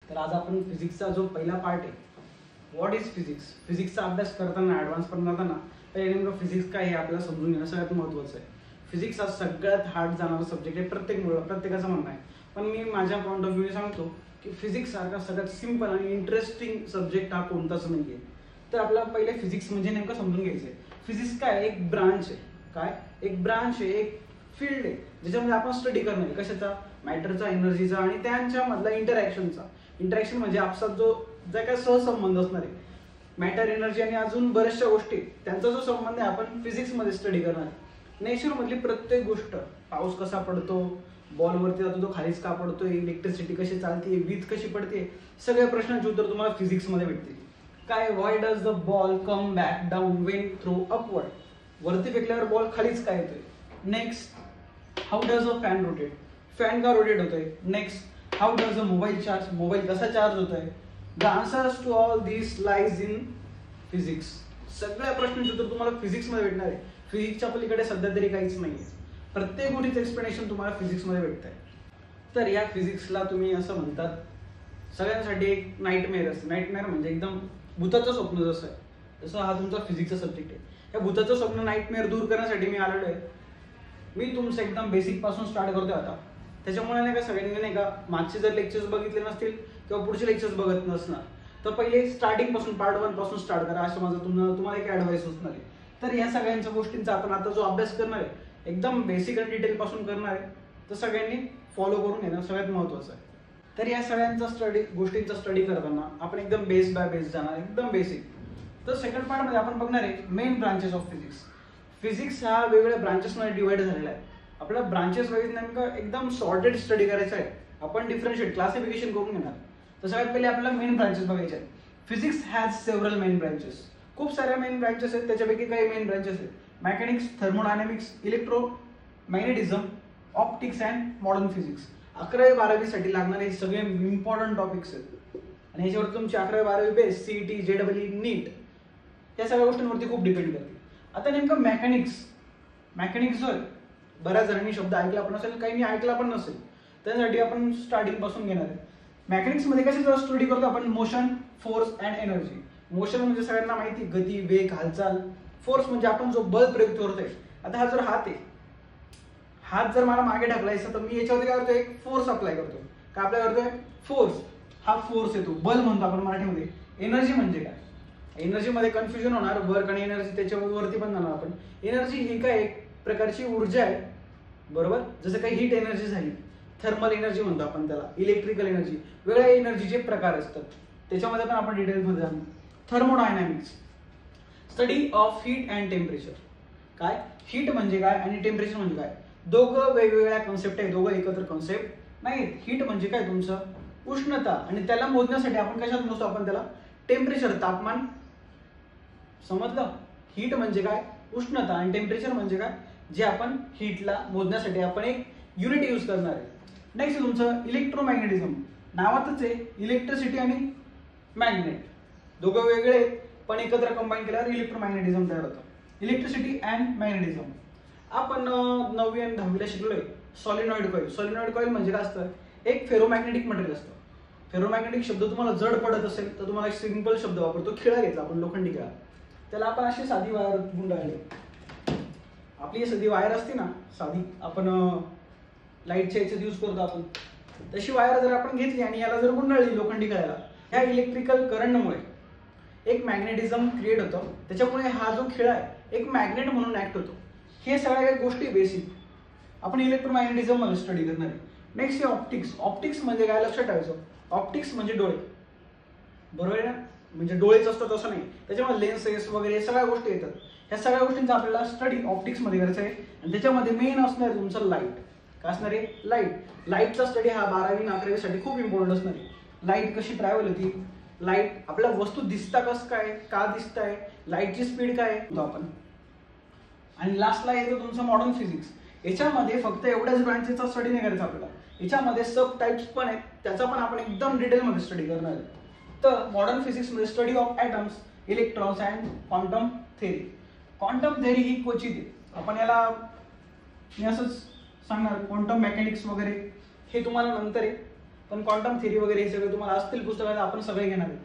तर आज आपण फिजिक्सचा जो पहिला पार्ट आहे, व्हॉट इज फिजिक्स, फिजिक्सचा अभ्यास करताना ॲडव्हान्स पण करताना पहिले नेमकं फिजिक्स काय हे आपल्याला समजून घेणं सगळ्यात महत्त्वाचं आहे. फिजिक्स हा सगळ्यात हार्ड जाणारा सब्जेक्ट आहे, प्रत्येकाचं म्हणणं आहे. पण मी माझ्या पॉईंट ऑफ व्ह्यूने सांगतो की फिजिक्स सारखा सगळ्यात सिम्पल आणि इंटरेस्टिंग सब्जेक्ट हा कोणताच नाही आहे. तर आपल्याला पहिले फिजिक्स म्हणजे नेमकं समजून घ्यायचं आहे. फिजिक्स काय एक ब्रांच आहे, काय एक ब्रांच आहे, एक फील्ड आहे ज्याच्यामध्ये आपण स्टडी करणार आहे कशाचा, मॅटरचा, एनर्जीचा आणि त्यांच्यामधला इंटरॅक्शनचा. इंटरॅक्शन म्हणजे आपसात जो काय सहसंबंध असणार आहे, मॅटर, एनर्जी आणि अजून बऱ्याचशा गोष्टी, त्यांचा जो संबंध आहे आपण फिजिक्समध्ये स्टडी करणार आहे. नेचरमधली प्रत्येक गोष्ट, पाऊस कसा पडतो, बॉलवरती जातो तो खालीच का पडतोय, इलेक्ट्रिसिटी कशी चालते, वीज कशी पडते, सगळ्या प्रश्नांची उत्तर तुम्हाला फिजिक्समध्ये भेटतील. काय, why does the ball come back down when throw upward, वरती फेकल्यावर बॉल खालीच का येतोय. Next, how does a fan rotate, fan का रोटेट होतोय. Next, how does a mobile charge, mobile कसा चार्ज होतोय. The answers to all this lies in physics. सगळ्या प्रश्नांची उत्तर तुम्हाला फिजिक्समध्ये भेटणार आहे. फिजिक्सच्या पलीकडे सध्या तरी काहीच नाही आहे. प्रत्येक गोष्टीचं एक्सप्लेनेशन तुम्हाला फिजिक्समध्ये भेटत आहे. तर या फिजिक्सला तुम्ही असं म्हणतात, सगळ्यांसाठी एक नाईटमेअर असतं. नाईटमेअर म्हणजे एकदम भूताचं स्वप्न जसं आहे, तसं हा तुमचा फिजिक्सचा सब्जेक्ट आहे. या भूताचं स्वप्न, नाईटमेअर दूर करण्यासाठी मी आलेलो आहे. मी तुमचं एकदम बेसिक पासून स्टार्ट करतोय आता. त्याच्यामुळे नाही का सगळ्यांनी नाही का मागचे जर लेक्चर्स बघितले नसतील किंवा पुढचे लेक्चर्स बघत नसणार तर पहिले स्टार्टिंग पासून पार्ट 1 पासून स्टार्ट करा, असं माझं तुम्हाला एक ॲडवाइस असणार आहे. तर या सगळ्यांच्या गोष्टींचा आपण आता जो अभ्यास करणार आहे एकदम बेसिक आणि डिटेल पासून करणार आहे, तर सगळ्यांनी फॉलो करून घेणं सगळ्यात महत्त्वाचं आहे. तर या सगळ्यांचा गोष्टींचा स्टडी करताना आपण एकदम बेस बाय बेस जाणार, एकदम बेसिक. तर सेकंड पार्टमध्ये आपण बघणार आहे main branches of physics. Physics हा वेगवेगळ्या ब्रांचेसमध्ये डिवाइड झालेला आहे. आपल्या ब्रांचेस वाईज नेमकं एकदम सॉर्टेड स्टडी करायचं आहे. आपण डिफरन्शिएट क्लासिफिकेशन करून घेणार. तर सगळ्यात पहिले आपल्याला मेन ब्रांचेस बघायचे आहेत. Physics has several main branches. खूप साऱ्या मेन ब्रांचेस आहेत, त्याच्यापैकी काही मेन ब्रांचेस आहेत. Mechanics, thermodynamics, electromagnetism, optics and modern physics. 11वी 12वी साठी लागणारे सगळे इम्पॉर्टंट टॉपिक्स आहेत आणि ह्याच्यावर तुमची 11वी 12वी बेस, सीईटी, जेडब्ल्यू, नीट या सगळ्या गोष्टींवरती खूप डिपेंड करते. आता नेमकं मेकॅनिक्स जो बऱ्याच जणांनी शब्द ऐकला पण असेल, काहींनी ऐकला पण नसेल, त्यासाठी आपण स्टार्टिंग पासून घेणार आहे. मेकॅनिक्समध्ये कशाचा स्टडी करतो आपण, motion, force and energy. Motion म्हणजे सगळ्यांना माहिती, गती, वेग, हालचाल. फोर्स म्हणजे आपण जो बल प्रयोग करतोय. आता हा जर हात आहे, हात जर मला मागे ढकलायचा तर मी याच्यावरती काय करतोय, एक फोर्स अप्लाय करतोय. काय अप्लाय करतोय, फोर्स. हा फोर्स येतो, बल म्हणतो आपण मराठीमध्ये. एनर्जी म्हणजे काय, एनर्जीमध्ये कन्फ्युजन होणार, वर्क आणि एनर्जी त्याच्यावरती पण जाणार आपण. एनर्जी ही काय एक प्रकारची ऊर्जा आहे, बरोबर. जसं काही हीट एनर्जी झाली, थर्मल एनर्जी म्हणतो आपण त्याला, इलेक्ट्रिकल एनर्जी. वेगळ्या एनर्जीचे प्रकार असतात, त्याच्यामध्ये पण आपण डिटेल्समध्ये जाणार. Thermodynamics, study of heat and temperature. काय, हीट म्हणजे काय आणि टेम्परेचर म्हणजे काय, दोघं वेगवेगळ्या कॉन्सेप्ट आहे, दोघं एकत्र कॉन्सेप्ट नाहीत. हीट म्हणजे काय, तुमचं उष्णता, आणि त्याला मोजण्यासाठी आपण कशात मोजतो, आपण त्याला टेम्परेचर, तापमान. समजलं. हीट म्हणजे काय, उष्णता, आणि टेम्परेचर म्हणजे काय, जे आपण हीटला मोजण्यासाठी आपण एक युनिट यूज करणार आहे. नेक्स्ट तुमचं इलेक्ट्रोमॅग्नेटिझम. नावातच आहे, इलेक्ट्रिसिटी आणि मॅग्नेट दोघं वेगळे आहेत पण एकत्र कंबाईन केल्यावर इलेक्ट्रोमॅग्नेटिझम तयार होतं. इलेक्ट्रिसिटी अँड मॅग्नेटिझम आपण 9वी आणि 10वीला शिकलोय. Solenoid coil. सॉलिनॉइड कॉईल म्हणजे काय असतं, एक फेरोमॅग्नेटिक मटेरियल असतं. फेरोमॅग्नेटिक शब्द तुम्हाला जड पडत असेल तर तुम्हाला एक सिंपल शब्द वापरतो, खिळा घेतला आपण, लोखंडी खिळा. त्याला आपण अशी साधी वायर गुंडाळली. आपली साधी वायर असते ना, साधी आपण लाईटच्या याच्यात यूज करतो आपण, तशी वायर जर आपण घेतली आणि याला जर गुंडाळली लोखंडी खिळ्याला, ह्या इलेक्ट्रिकल करंटमुळे एक मॅग्नेटिझम क्रिएट होतं. त्याच्यामुळे हा जो खिळा आहे एक मॅग्नेट म्हणून ऍक्ट होतो. हे सगळ्या काही गोष्टी बेसिक आपण इलेक्ट्रोमॅग्नेटिझम मध्ये स्टडी करणार आहे. नेक्स्ट आहे ऑप्टिक्स. ऑप्टिक्स म्हणजे काय, लक्षात ठेवायचं, ऑप्टिक्स म्हणजे डोळे, बरोबर आहे ना. म्हणजे डोळेच असतात असं नाही, त्याच्यामध्ये लेन्सेस वगैरे सगळ्या गोष्टी येतात. ह्या सगळ्या गोष्टींचा आपल्याला स्टडी ऑप्टिक्समध्ये करायचं आहे. आणि त्याच्यामध्ये मेन असणार आहे तुमचं लाईट. काय असणार आहे, लाईट. लाईटचा स्टडी हा 12वी आणि 11वी साठी खूप इम्पॉर्टंट असणार आहे. लाईट कशी ट्रॅव्हल होती, लाईट आपल्या वस्तू दिसता कसं काय, का दिसताय, लाईटची स्पीड काय आहे आपण. आणि लास्टला येतो तुमचं मॉडर्न फिजिक्स. याच्यामध्ये फक्त एवढ्याच ब्रांचेसचा स्टडी नाही करायचा आपल्याला, याच्यामध्ये सब टाइप्स पण आहेत, त्याचा पण आपण एकदम डिटेलमध्ये स्टडी करणार आहे. तर मॉडर्न फिजिक्समध्ये study of atoms, electrons and quantum theory. Quantum theory ही क्वचित आहे, आपण याला मी असंच सांगणार. क्वांटम मेकॅनिक्स वगैरे हे तुम्हाला नंतर आहे. पण क्वांटम थिअरी वगैरे हे सगळे तुम्हाला असतील पुस्तकात, आपण सगळे घेणार आहेत.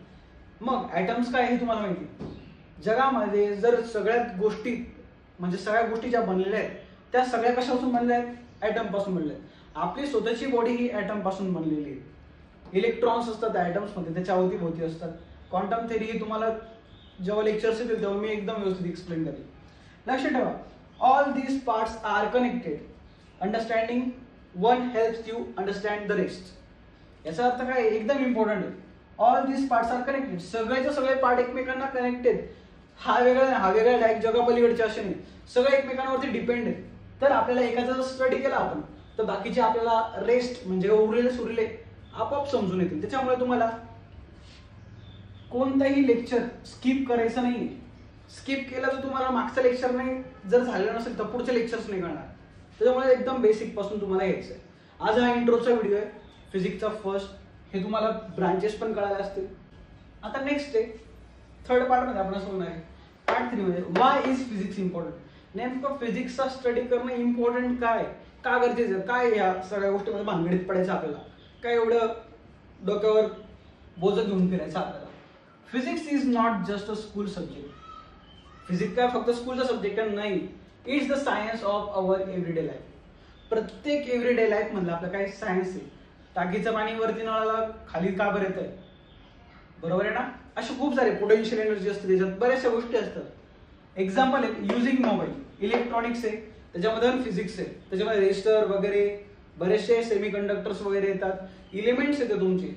मग ॲटम्स काय हे तुम्हाला माहिती. जगामध्ये जर सगळ्यात गोष्टी म्हणजे सगळ्या गोष्टी ज्या बनलेल्या आहेत त्या सगळ्या कशापासून बनलेल्या आहेत, ॲटम पासून बनलेल्या आहेत. आपली स्वतःची बॉडी ही ॲटम पासून बनलेली आहे. इलेक्ट्रॉन्स असतात ॲटम्स मध्ये, त्याच्या अवतीभोवती असतात. क्वांटम थिअरी ही तुम्हाला जेव्हा लेक्चर्स येतील तेव्हा मी एकदम व्यवस्थित एक्सप्लेन करेन. लक्षात ठेवा, all these parts are connected. Understanding one helps you understand the rest. याचा अर्थ काय, एकदम इम्पॉर्टंट आहे. All these parts are connected. सगळेचे सगळे पार्ट एकमेकांना कनेक्टेड. हा वेगळा डायरेक्ट जगापलीकडचे असे नाही, सगळे एकमेकांवरती डिपेंड आहेत. तर आपल्याला एकाचा जर स्टडी केला आपण तर बाकीचे आपल्याला रेस्ट म्हणजे उरलेले सुरले आपोआप समजून येतील. त्याच्यामुळे तुम्हाला कोणताही लेक्चर स्किप करायचं नाही. स्किप केलं तर तुम्हाला मागचं लेक्चर नाही जर झालं नसेल तर पुढचे लेक्चर्स नाही करणार. त्याच्यामुळे एकदम बेसिक पासून तुम्हाला यायचं आहे. आज हा इंट्रोचा व्हिडिओ आहे फिजिक्सचा फर्स्ट. हे तुम्हाला ब्रांचेस पण कळाले असतील. आता नेक्स्ट आहे थर्ड पार्ट मध्ये आपण असं आहे पार्ट 3 मध्ये वाय इज फिजिक्स इम्पॉर्टंट. नेमकं फिजिक्सचा स्टडी करणं इम्पॉर्टंट काय, का गरजेचं, काय या सगळ्या गोष्टीमध्ये भानगडीत पडायचं आपल्याला, काय एवढं डोक्यावर बोझ घेऊन फिरायचं आपल्याला. Physics is not just a school subject. Physics काय फक्त स्कूलचा सब्जेक्ट नाही, it's the science of our everyday life. प्रत्येक एव्हरीडे लाईफ मधलं आपलं काय सायन्स आहे. टाकीचं पाणी वरती नळाला खाली का बरं येत आहे, बरोबर आहे ना. असे खूप सारे पोटेन्शियल एनर्जी असते, त्याच्यात बऱ्याचशा गोष्टी असतात. एक्झाम्पल आहे युझिंग मोबाईल, इलेक्ट्रॉनिक्स आहे, त्याच्यामध्ये फिजिक्स आहे. त्याच्यामध्ये रेजिस्टर वगैरे बरेचसे सेमी कंडक्टर्स वगैरे येतात, इलिमेंट्स येतात तुमचे,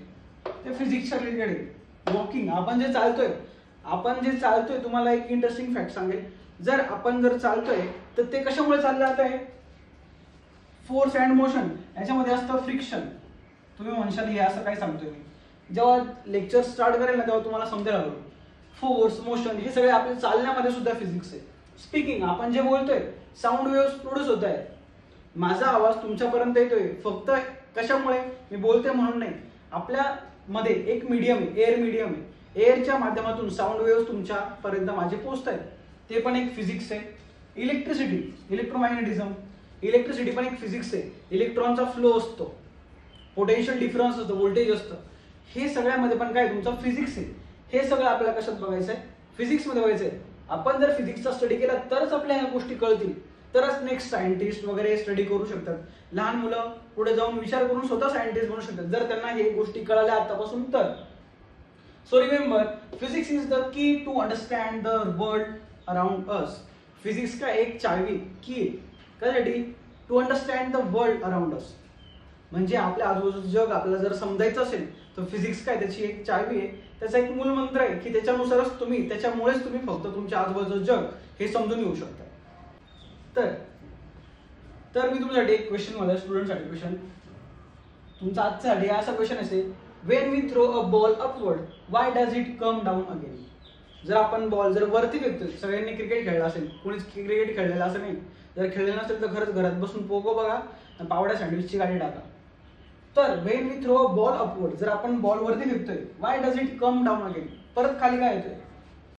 ते फिजिक्सच्या रिलेटेड आहे. वॉकिंग, आपण जे चालतोय तुम्हाला एक इंटरेस्टिंग फॅक्ट सांगेल. जर आपण चालतोय तर ते कशामुळे चाललं जात आहे, फोर्स अँड मोशन. याच्यामध्ये असतं फ्रिक्शन. तुम्ही म्हणशाल हे असं काय सांगतोय मी, जेव्हा लेक्चर स्टार्ट करेल ना तेव्हा तुम्हाला समजेल हळूहळू. फोर्स, मोशन हे सगळे आपल्या चालण्यामध्ये सुद्धा फिजिक्स आहे. स्पीकिंग, आपण जे बोलतोय साऊंड वेव्स प्रोड्यूस होत आहेत. माझा आवाज तुमच्यापर्यंत येतोय फक्त कशामुळे, मी बोलतोय म्हणून नाही. आपल्या मध्ये एक मीडियम आहे, एअर मीडियम आहे. एअरच्या माध्यमातून साऊंड वेव्स तुमच्यापर्यंत माझे पोहोचत आहेत, ते पण एक फिजिक्स आहे. इलेक्ट्रिसिटी, इलेक्ट्रोमॅग्नेटिझम, इलेक्ट्रिसिटी पण एक फिजिक्स आहे. इलेक्ट्रॉनचा फ्लो असतो, पोटेन्शियल डिफरन्स असतो, व्होल्टेज असतं. हे सगळ्यामध्ये पण काय तुमचं फिजिक्स आहे. हे सगळं आपल्याला कशात बघायचं आहे, फिजिक्समध्ये बघायचं आहे. आपण जर फिजिक्सचा स्टडी केला तरच आपल्या ह्या गोष्टी कळतील, तरच नेक्स्ट सायंटिस्ट वगैरे स्टडी करू शकतात. लहान मुलं पुढे जाऊन विचार करून स्वतः सायंटिस्ट बनू शकतात जर त्यांना हे गोष्टी कळाल्या आतापासून तर. So remember, physics is the key to understand the world around us. Physics का एक चावी की कशासाठी, to understand the world around us. म्हणजे आपल्या आजूबाजूचं जग आपल्याला जर समजायचं असेल तर फिजिक्स काय त्याची एक चावी आहे. त्याचा एक मूल मंत्र आहे की त्याच्यानुसारच त्याच्यामुळेच तुम्ही फक्त तुमच्या आजूबाजूचं जग हे समजून घेऊ शकता. तर मी तुमच्यासाठी एक क्वेश्चन मला स्टुडंटसाठी क्वेश्चन तुमचा आजच्यासाठी असा क्वेश्चन असेल, when we throw a ball upward why does it come down again. जर आपण बॉल वरती फेकतोय, सगळ्यांनी क्रिकेट खेळला असेल, कोणीच क्रिकेट खेळलेला असं नाही, जर खेळलेलं नसेल तर खरंच घरात बसून पोगो बघा आणि पावड्या सँडविचची गाडी टाका. तर when we throw a ball upward, जर आपण बॉल वरती फेकतोय why does it come down again, परत खाली काय येतोय,